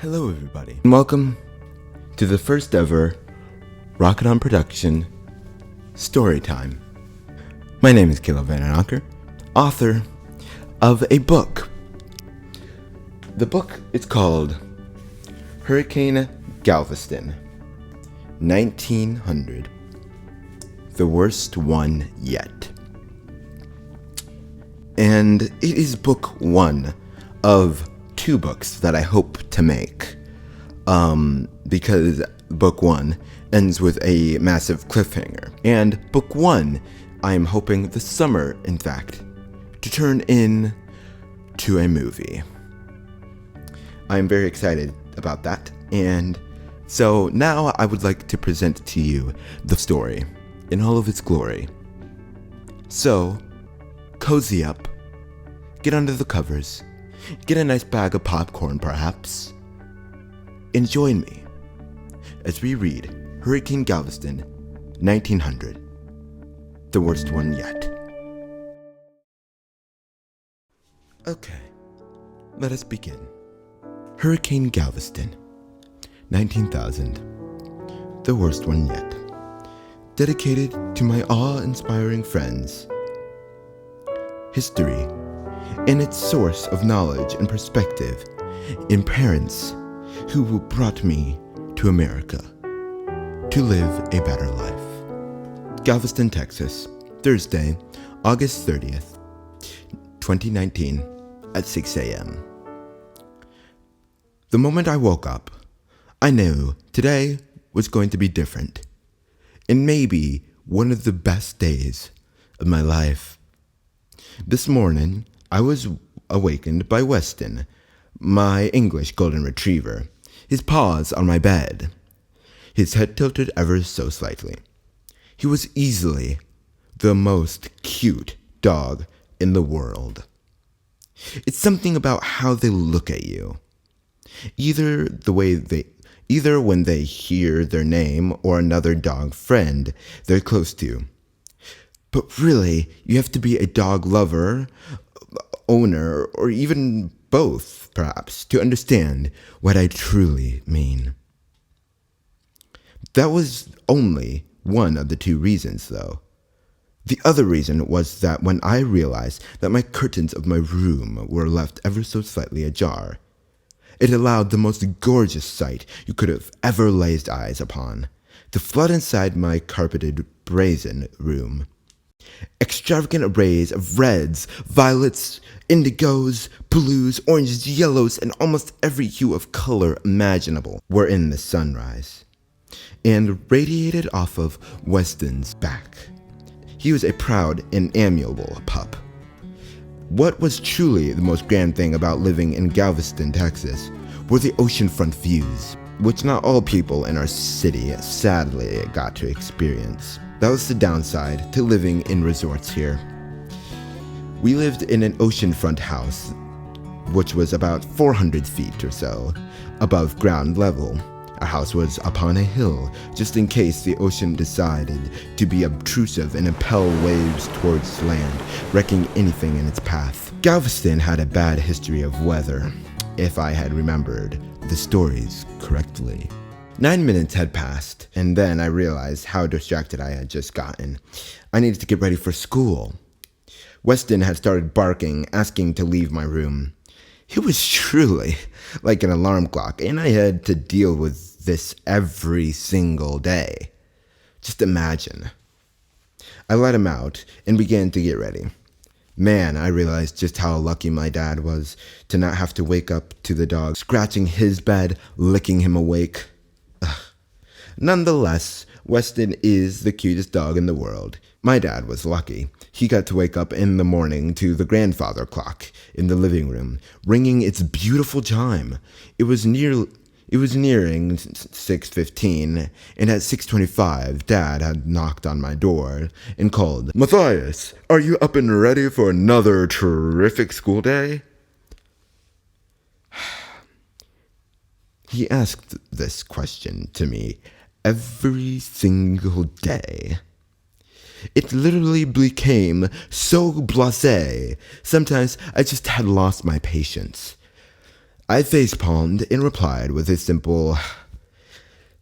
Hello everybody, and welcome to the first ever Rocket On Production story time. My name is Caleb Vandenacker, author of a book. The book is called Hurricane Galveston, 1900, the worst one yet. And it is book one of two books that I hope to make, because book one ends with a massive cliffhanger, and book one I'm hoping this summer, in fact, to turn into a movie. I'm very excited about that, and so now I would like to present to you the story in all of its glory. So, cozy up, get under the covers, get a nice bag of popcorn perhaps, and join me as we read Hurricane Galveston, 1900, the worst one yet. Okay, let us begin. Hurricane Galveston, 19,000, the worst one yet. Dedicated to my awe-inspiring friends. History and its source of knowledge and perspective in parents who brought me to America to live a better life. Galveston, Texas, Thursday, August 30th, 2019 at 6 a.m. The moment I woke up, I knew today was going to be different, and maybe one of the best days of my life. This morning, I was awakened by Weston, my English golden retriever, his paws on my bed, his head tilted ever so slightly. He was easily the most cute dog in the world. It's something about how they look at you. Either when they hear their name or another dog friend they're close to. But really, you have to be a dog lover, owner, or even both, perhaps, to understand what I truly mean. That was only one of the two reasons, though. The other reason was that when I realized that my curtains of my room were left ever so slightly ajar, it allowed the most gorgeous sight you could have ever laid eyes upon to flood inside my carpeted brazen room. Extravagant arrays of reds, violets, indigos, blues, oranges, yellows, and almost every hue of color imaginable were in the sunrise, and radiated off of Weston's back. He was a proud and amiable pup. What was truly the most grand thing about living in Galveston, Texas, were the oceanfront views, which not all people in our city sadly got to experience. That was the downside to living in resorts here. We lived in an oceanfront house, which was about 400 feet or so above ground level. Our house was upon a hill, just in case the ocean decided to be obtrusive and impel waves towards land, wrecking anything in its path. Galveston had a bad history of weather, if I had remembered the stories correctly. 9 minutes had passed, and then I realized how distracted I had just gotten. I needed to get ready for school. Weston had started barking, asking to leave my room. He was truly like an alarm clock, and I had to deal with this every single day. Just imagine. I let him out and began to get ready. Man, I realized just how lucky my dad was to not have to wake up to the dog scratching his bed, licking him awake. Nonetheless, Weston is the cutest dog in the world. My dad was lucky. He got to wake up in the morning to the grandfather clock in the living room, ringing its beautiful chime. It was nearing 6:15, and at 6:25, Dad had knocked on my door and called, "Matthias, are you up and ready for another terrific school day?" He asked this question to me every single day. It literally became so blasé. Sometimes I just had lost my patience. I facepalmed and replied with a simple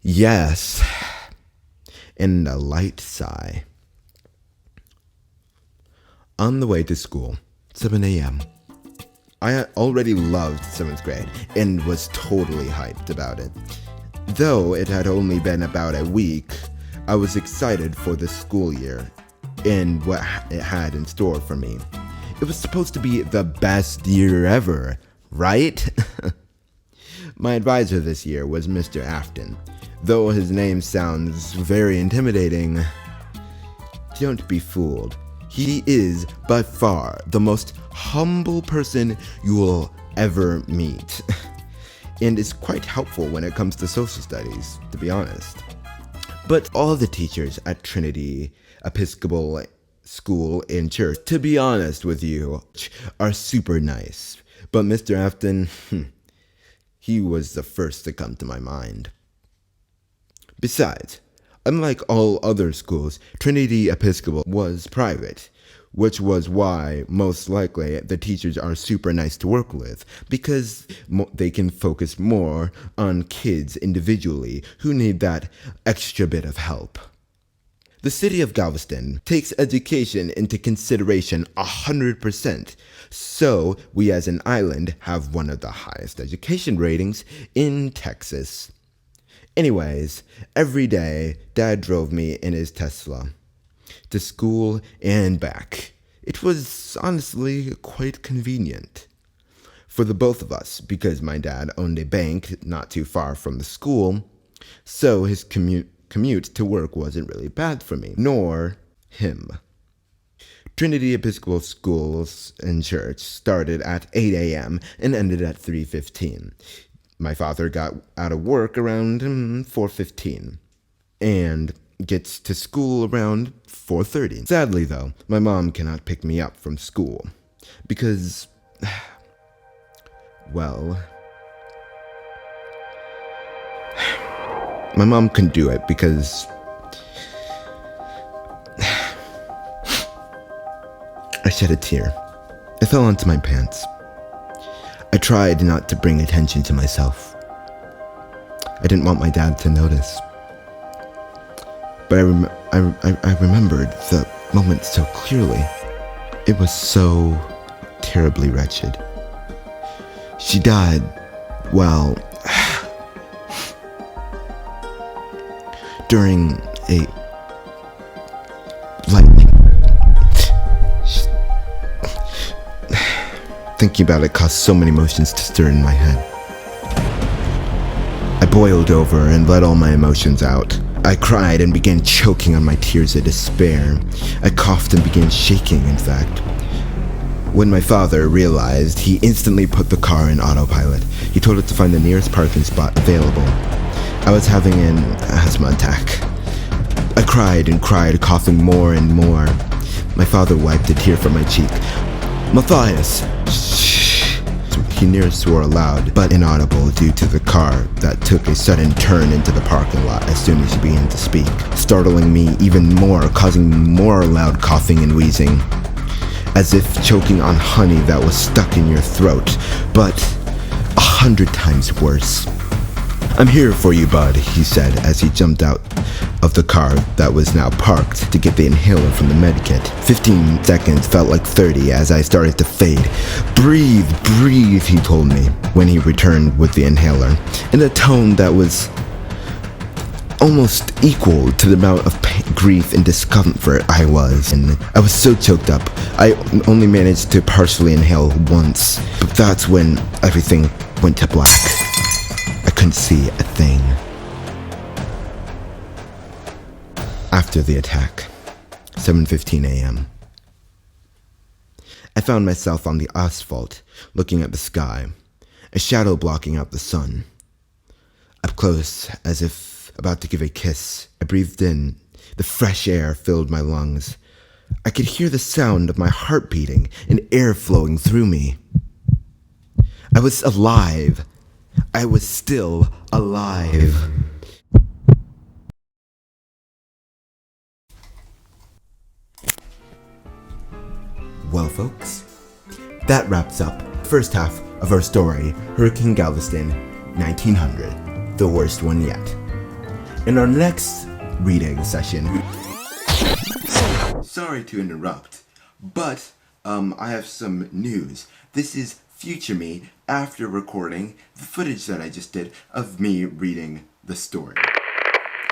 yes and a light sigh. On the way to school, 7 a.m. I already loved 7th grade and was totally hyped about it. Though it had only been about a week, I was excited for the school year and what it had in store for me. It was supposed to be the best year ever, right? My advisor this year was Mr. Afton. Though his name sounds very intimidating, don't be fooled. He is by far the most humble person you will ever meet, and is quite helpful when it comes to social studies, to be honest. But all the teachers at Trinity Episcopal School and Church, to be honest with you, are super nice. But Mr. Afton, he was the first to come to my mind. Besides, unlike all other schools, Trinity Episcopal was private, which was why, most likely, the teachers are super nice to work with, because they can focus more on kids individually who need that extra bit of help. The city of Galveston takes education into consideration 100%, so we as an island have one of the highest education ratings in Texas. Anyways, every day, Dad drove me in his Tesla to school and back. It was honestly quite convenient for the both of us because my dad owned a bank not too far from the school, so his commute to work wasn't really bad for me, nor him. Trinity Episcopal Schools and Church started at 8 a.m. and ended at 3:15. My father got out of work around 4:15 and gets to school around 4:30. Sadly, though, my mom cannot pick me up from school because, well, my mom couldn't do it because I shed a tear. It fell onto my pants. I tried not to bring attention to myself. I didn't want my dad to notice. But I remembered the moment so clearly. It was so terribly wretched. She died, well, during a lightning. Thinking about it caused so many emotions to stir in my head. I boiled over and let all my emotions out. I cried and began choking on my tears of despair. I coughed and began shaking, in fact. When my father realized, he instantly put the car in autopilot. He told it to find the nearest parking spot available. I was having an asthma attack. I cried and cried, coughing more and more. My father wiped a tear from my cheek. "Matthias!" He near swore aloud, but inaudible due to the car that took a sudden turn into the parking lot as soon as he began to speak, startling me even more, causing more loud coughing and wheezing, as if choking on honey that was stuck in your throat, but 100 times worse. "I'm here for you, bud," he said as he jumped out of the car that was now parked to get the inhaler from the medkit. 15 seconds felt like 30 as I started to fade. "Breathe, breathe," he told me when he returned with the inhaler, in a tone that was almost equal to the amount of grief and discomfort I was in. I was so choked up, I only managed to partially inhale once, but that's when everything went to black. I couldn't see a thing. After the attack, 7:15 a.m., I found myself on the asphalt, looking at the sky, a shadow blocking out the sun. Up close, as if about to give a kiss, I breathed in. The fresh air filled my lungs. I could hear the sound of my heart beating and air flowing through me. I was alive. I was still alive. Well, folks, that wraps up the first half of our story, Hurricane Galveston, 1900, the worst one yet. In our next reading session, sorry to interrupt, but I have some news. This is future me after recording the footage that I just did of me reading the story.